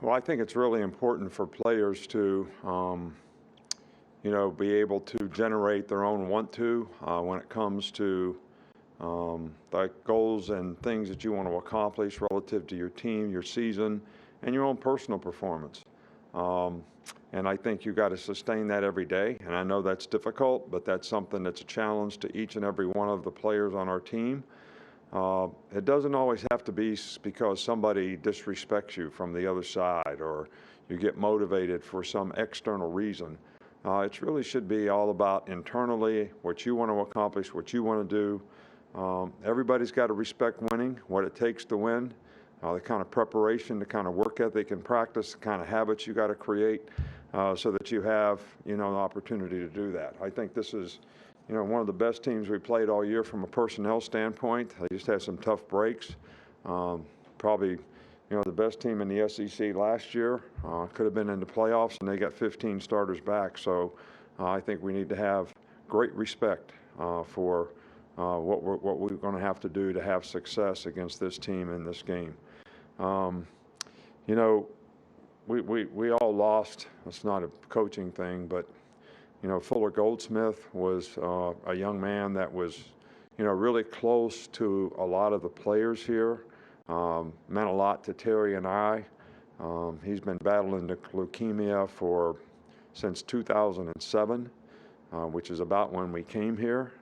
Well, I think it's really important for players to, be able to generate their own want to when it comes to like goals and things that you want to accomplish relative to your team, your season, and your own personal performance. Um, and I think you got to sustain that every day. And I know that's difficult, but that's something that's a challenge to each and every one of the players on our team. It doesn't always have to be because somebody disrespects you from the other side or you get motivated for some external reason. It really should be all about internally what you want to accomplish, what you want to do. Everybody's got to respect winning, what it takes to win, the kind of preparation, the kind of work ethic and practice, the kind of habits you got to create so that you have, an opportunity to do that. I think this is, one of the best teams we played all year from a personnel standpoint. They just had some tough breaks. Probably, the best team in the SEC last year. Could have been in the playoffs, and they got 15 starters back. So I think we need to have great respect for what we're going to have to do to have success against this team in this game. Um, you know, we all lost. It's not a coaching thing, but Fuller Goldsmith was a young man that was, really close to a lot of the players here. Meant a lot to Terry and I. He's been battling leukemia since 2007, which is about when we came here.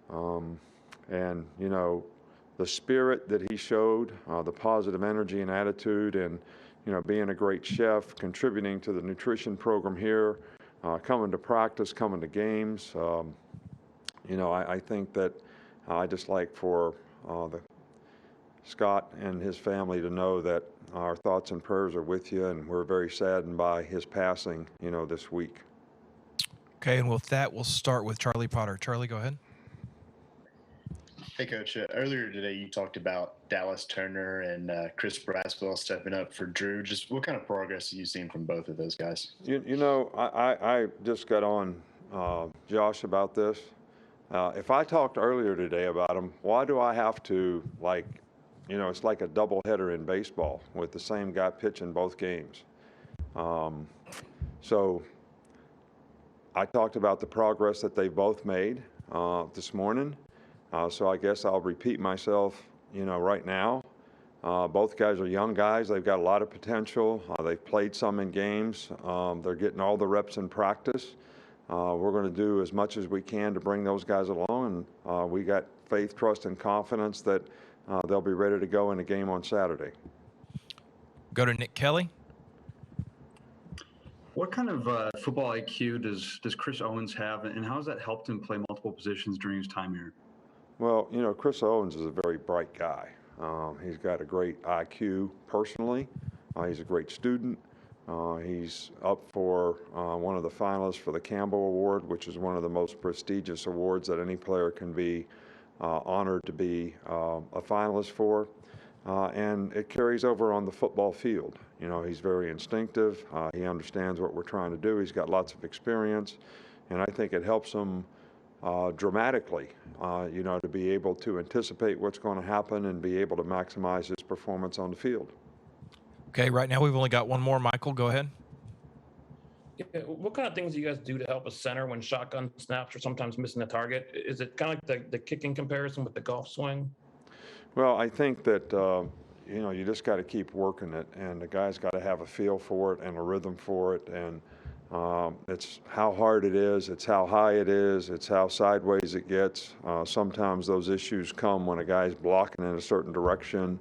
And the spirit that he showed, the positive energy and attitude, and being a great chef, contributing to the nutrition program here, coming to practice, coming to games. I think that I just like for the Scott and his family to know that our thoughts and prayers are with you, and we're very saddened by his passing, this week. Okay, and with that, we'll start with Charlie Potter. Charlie, go ahead. Hey, Coach. Earlier today, you talked about Dallas Turner and Chris Braswell stepping up for Drew. Just what kind of progress have you seen from both of those guys? I just got on Josh about this. If I talked earlier today about him, why do I have to, it's like a doubleheader in baseball with the same guy pitching both games. So I talked about the progress that they both made this morning. So I guess I'll repeat myself, right now. Both guys are young guys. They've got a lot of potential. They've played some in games. They're getting all the reps in practice. We're going to do as much as we can to bring those guys along, and we got faith, trust, and confidence that they'll be ready to go in a game on Saturday. Go to Nick Kelly. What kind of football IQ does Chris Owens have, and how has that helped him play multiple positions during his time here? Well, Chris Owens is a very bright guy. He's got a great IQ personally. He's a great student. He's up for one of the finalists for the Campbell Award, which is one of the most prestigious awards that any player can be honored to be a finalist for. And it carries over on the football field. He's very instinctive. He understands what we're trying to do. He's got lots of experience. And I think it helps him dramatically, to be able to anticipate what's going to happen and be able to maximize his performance on the field. Okay, right now we've only got one more. Michael, go ahead. Yeah, what kind of things do you guys do to help a center when shotgun snaps are sometimes missing the target? Is it kind of like the kicking comparison with the golf swing? Well, I think that, you just got to keep working it, and the guy's got to have a feel for it and a rhythm for it. And it's how hard it is, it's how high it is, it's how sideways it gets. Sometimes those issues come when a guy's blocking in a certain direction.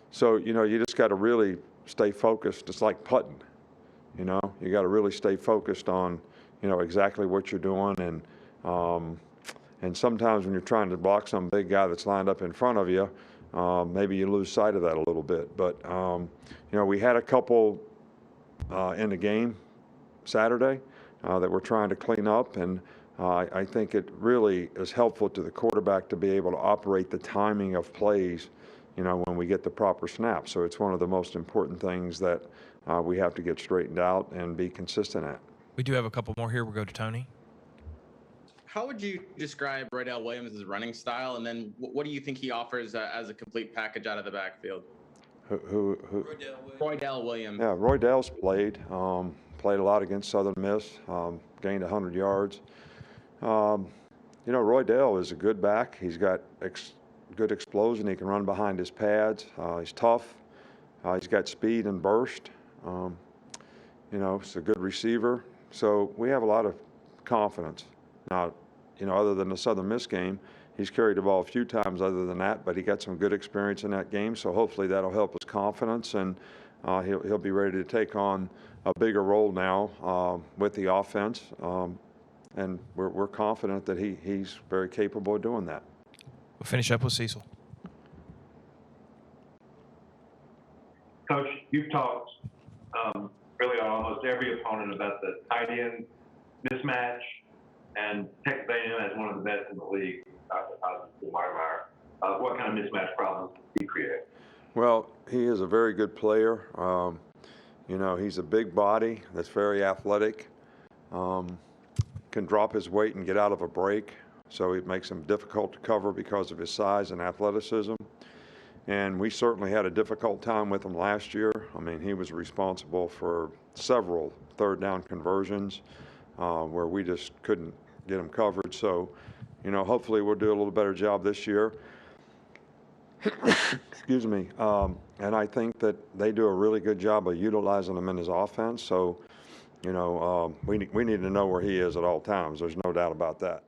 So, you just got to really stay focused. It's like putting, you got to really stay focused on, exactly what you're doing. And sometimes when you're trying to block some big guy that's lined up in front of you, maybe you lose sight of that a little bit. But, we had a couple in the game Saturday that we're trying to clean up. And I think it really is helpful to the quarterback to be able to operate the timing of plays, when we get the proper snap. So it's one of the most important things that we have to get straightened out and be consistent at. We do have a couple more here. We'll go to Tony. How would you describe Roydell Williams' running style, and then what do you think he offers as a complete package out of the backfield? Who? Roydell Williams. Yeah, Roy Dale's played a lot against Southern Miss, gained 100 yards. You know, Roy Dale is a good back. He's got good explosion. He can run behind his pads. He's tough. He's got speed and burst. You know, he's a good receiver. So we have a lot of confidence. Now, you know, other than the Southern Miss game, he's carried the ball a few times other than that, but he got some good experience in that game. So hopefully that'll help his confidence, and he'll be ready to take on a bigger role now with the offense. And we're confident that he's very capable of doing that. We'll finish up with Cecil. Coach, you've talked really on almost every opponent about the tight end mismatch, and Texas A&M has one of the best in the league. What kind of mismatch problems do you create? Well, he is a very good player. You know, he's a big body that's very athletic. Can drop his weight and get out of a break, so it makes him difficult to cover because of his size and athleticism. And we certainly had a difficult time with him last year. I mean, he was responsible for several third down conversions where we just couldn't get him covered. So, you know, hopefully we'll do a little better job this year. Excuse me. And I think that they do a really good job of utilizing him in his offense. So, you know, we need to know where he is at all times. There's no doubt about that.